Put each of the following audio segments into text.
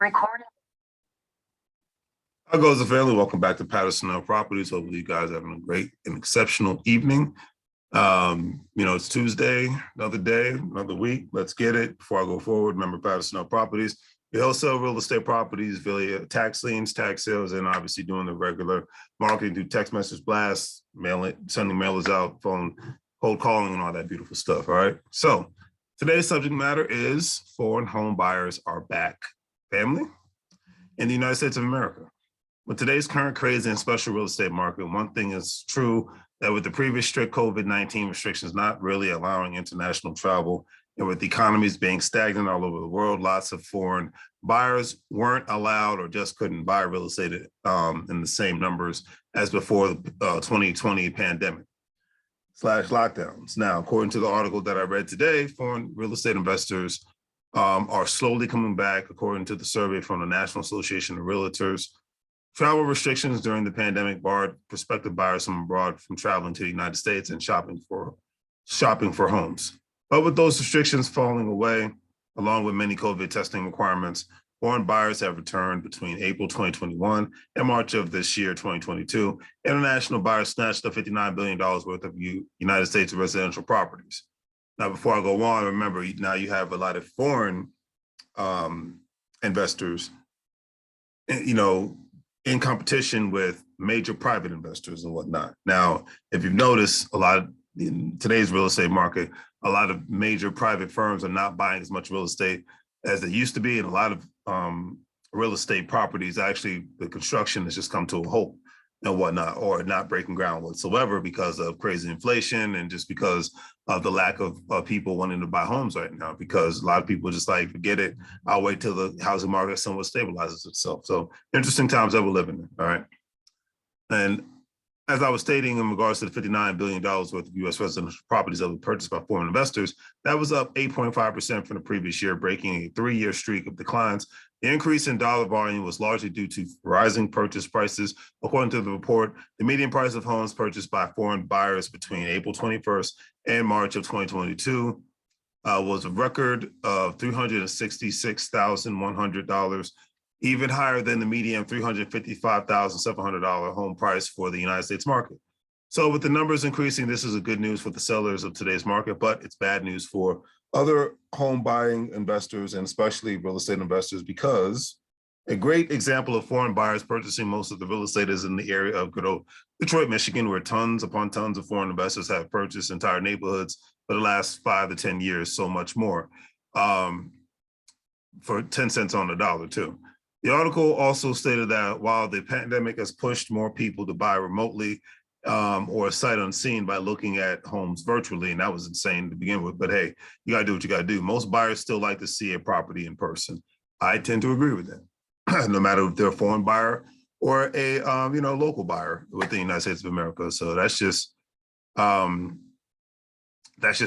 Recording. How goes the family? Welcome back to Patterson Properties. Hopefully you guys are having a great and exceptional evening. It's Tuesday, another day, another week. Let's get it. Before I go forward, remember Patterson Properties. We also sell real estate properties via tax liens, tax sales, and obviously doing the regular marketing through text message blasts, sending mailers out, phone, cold calling, and all that beautiful stuff. All right. So today's subject matter is foreign home buyers are back, family, in the United States of America. With today's current crazy and special real estate market, one thing is true, that with the previous strict COVID-19 restrictions not really allowing international travel, and with economies being stagnant all over the world, lots of foreign buyers weren't allowed or just couldn't buy real estate in the same numbers as before the 2020 pandemic / lockdowns. Now, according to the article that I read today, foreign real estate investors are slowly coming back, according to the survey from the National Association of Realtors. Travel restrictions during the pandemic barred prospective buyers from abroad from traveling to the United States and shopping for homes. But with those restrictions falling away, along with many COVID testing requirements, foreign buyers have returned between April 2021 and March of this year, 2022. International buyers snatched up $59 billion worth of United States residential properties. Now, before I go on, remember, now you have a lot of foreign investors, in competition with major private investors and whatnot. Now, if you've noticed, in today's real estate market, a lot of major private firms are not buying as much real estate as they used to be, and a lot of real estate properties, actually, the construction has just come to a halt and whatnot, or not breaking ground whatsoever because of crazy inflation and just because of the lack of people wanting to buy homes right now, because a lot of people just like, forget it, I'll wait till the housing market somewhat stabilizes itself. So interesting times that we're living in, all right? And as I was stating in regards to the $59 billion worth of U.S. residential properties that were purchased by foreign investors, that was up 8.5% from the previous year, breaking a 3-year streak of declines. The increase in dollar volume was largely due to rising purchase prices. According to the report, the median price of homes purchased by foreign buyers between April 21st and March of 2022 was a record of $366,100, even higher than the median $355,700 home price for the United States market. So with the numbers increasing, this is a good news for the sellers of today's market, but it's bad news for other home buying investors and especially real estate investors, because a great example of foreign buyers purchasing most of the real estate is in the area of good old Detroit, Michigan, where tons upon tons of foreign investors have purchased entire neighborhoods for the last 5 to 10 years, so much more, for 10 cents on the dollar too. The article also stated that while the pandemic has pushed more people to buy remotely or sight unseen by looking at homes virtually, and that was insane to begin with, but hey, you gotta do what you gotta do. Most buyers still like to see a property in person. I tend to agree with that, no matter if they're a foreign buyer or a local buyer within the United States of America. So that's just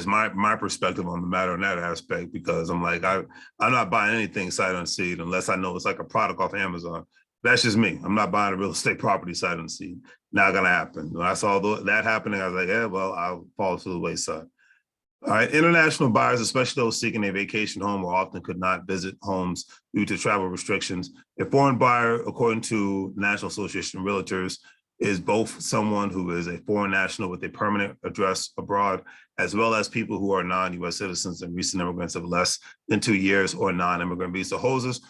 my perspective on the matter in that aspect, because I'm like, I'm not buying anything sight unseen unless I know it's like a product off Amazon. That's just me. I'm not buying a real estate property sight unseen. Not gonna happen. When I saw that happening, I was like, yeah, well, I'll fall to the wayside. All right, international buyers, especially those seeking a vacation home, or often could not visit homes due to travel restrictions. A foreign buyer, according to National Association of Realtors, is both someone who is a foreign national with a permanent address abroad, as well as people who are non-U.S. citizens and recent immigrants of less than 2 years, or non-immigrant visa holders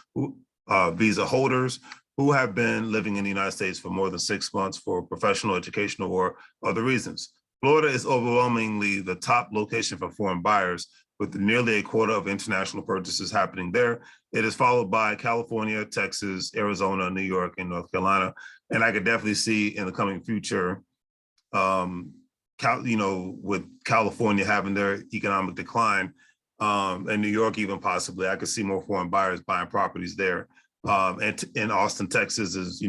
who have been living in the United States for more than 6 months for professional, educational, or other reasons. Florida is overwhelmingly the top location for foreign buyers, with nearly a quarter of international purchases happening there. It is followed by California, Texas, Arizona, New York, and North Carolina. And I could definitely see in the coming future, with California having their economic decline, and New York even possibly, I could see more foreign buyers buying properties there. And in Austin, Texas is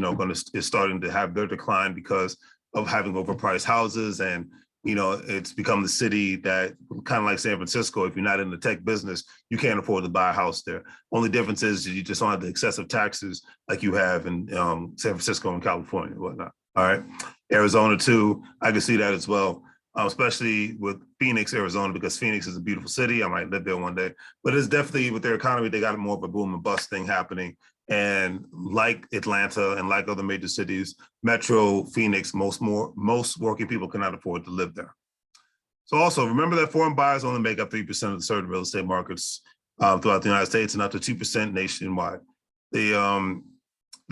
starting to have their decline because of having overpriced houses, and it's become the city that, kind of like San Francisco, if you're not in the tech business, you can't afford to buy a house there. Only difference is you just don't have the excessive taxes like you have in San Francisco and California and whatnot. All right, Arizona too, I can see that as well. Especially with Phoenix, Arizona, because Phoenix is a beautiful city. I might live there one day, but it's definitely, with their economy, they got more of a boom and bust thing happening And like Atlanta and like other major cities, Metro, Phoenix, most working people cannot afford to live there. So also remember that foreign buyers only make up 3% of the certain real estate markets throughout the United States and up to 2% nationwide. The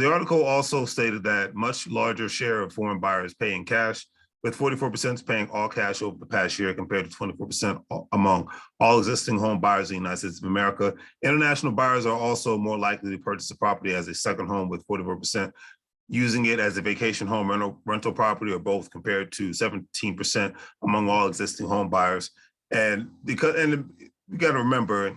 article also stated that much larger share of foreign buyers pay in cash, with 44% paying all cash over the past year compared to 24% among all existing home buyers in the United States of America. International buyers are also more likely to purchase a property as a second home, with 44% using it as a vacation home, rental property, or both, compared to 17% among all existing home buyers. And you got to remember,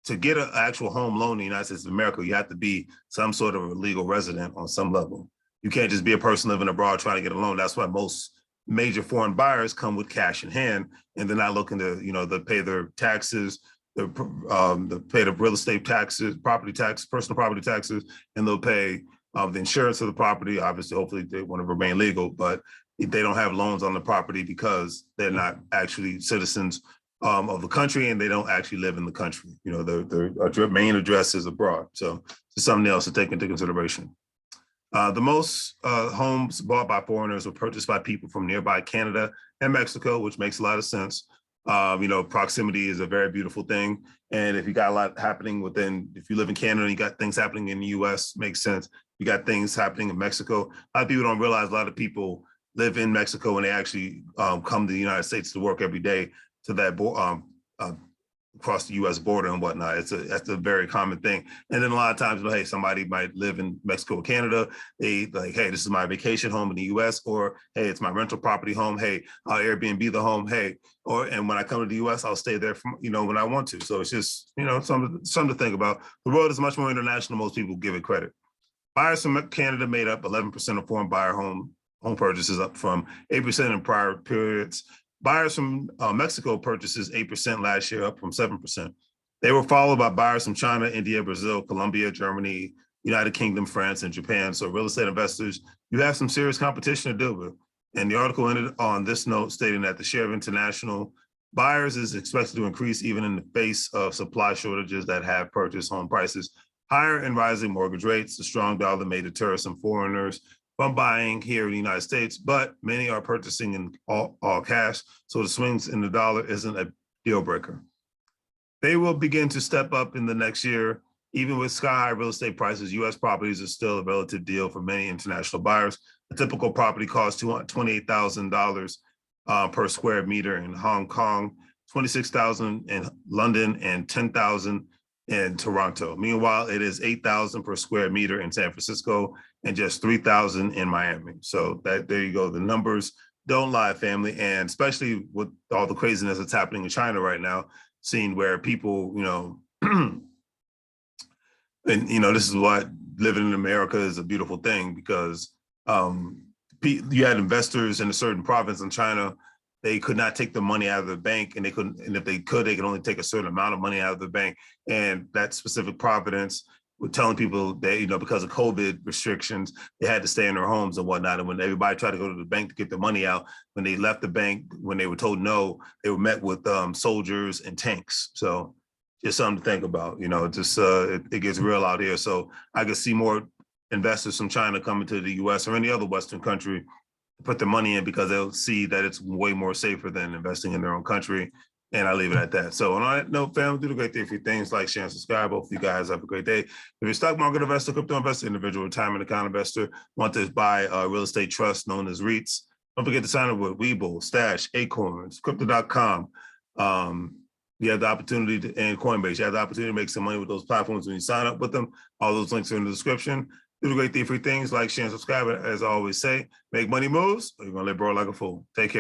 to get an actual home loan in the United States of America, you have to be some sort of a legal resident on some level. You can't just be a person living abroad trying to get a loan. That's why most major foreign buyers come with cash in hand, and they're not looking to, to pay their taxes, they pay the real estate taxes, property tax, personal property taxes, and they'll pay the insurance of the property. Obviously, hopefully they want to remain legal, but they don't have loans on the property because they're not actually citizens of the country, and they don't actually live in the country. Their main address is abroad. So it's something else to take into consideration. The most homes bought by foreigners were purchased by people from nearby Canada and Mexico, which makes a lot of sense. Proximity is a very beautiful thing. And if you got a lot happening if you live in Canada and you got things happening in the US, makes sense. You got things happening in Mexico. A lot of people don't realize a lot of people live in Mexico and they actually come to the United States to work every day to that across the U.S. border and whatnot. That's a very common thing. And then a lot of times, hey, somebody might live in Mexico or Canada. They like, hey, this is my vacation home in the U.S., or hey, it's my rental property home. Hey, I'll Airbnb the home. Hey, and when I come to the U.S., I'll stay there when I want to. So it's just something to think about. The world is much more international than most people give it credit. Buyers from Canada made up 11% of foreign buyer home purchases, up from 8% in prior periods. Buyers from Mexico purchases 8% last year, up from 7%. They were followed by buyers from China, India, Brazil, Colombia, Germany, United Kingdom, France, and Japan. So real estate investors, you have some serious competition to deal with. And the article ended on this note stating that the share of international buyers is expected to increase even in the face of supply shortages that have purchased home prices higher and rising mortgage rates. The strong dollar may deter some foreigners from buying here in the United States, but many are purchasing in all cash, so the swings in the dollar isn't a deal breaker. They will begin to step up in the next year. Even with sky-high real estate prices, U.S. properties are still a relative deal for many international buyers. A typical property costs $28,000 per square meter in Hong Kong, $26,000 in London, and $10,000 in Toronto. Meanwhile, it is $8,000 per square meter in San Francisco and just $3,000 in Miami. So there you go. The numbers don't lie, family. And especially with all the craziness that's happening in China right now, seeing where people, and this is what living in America is a beautiful thing, because you had investors in a certain province in China. They could not take the money out of the bank, and if they could only take a certain amount of money out of the bank. And that specific province were telling people that, because of COVID restrictions, they had to stay in their homes and whatnot. And when everybody tried to go to the bank to get the money out, when they left the bank, when they were told no, they were met with soldiers and tanks. So just something to think about, it gets real out here. So I could see more investors from China coming to the US or any other Western country to put their money in, because they'll see that it's way more safer than investing in their own country. And I leave it at that. So on that note, family, do the great thing for your things, like, share, and subscribe. Hope you guys have a great day. If you're a stock market investor, crypto investor, individual retirement account investor, want to buy a real estate trust known as REITs, don't forget to sign up with WEBULL, Stash, Acorns, Crypto.com. You have the opportunity and Coinbase. You have the opportunity to make some money with those platforms when you sign up with them. All those links are in the description. Do the great thing for your things, like, share, and subscribe. As I always say, make money moves, or you're going to live broad like a fool. Take care.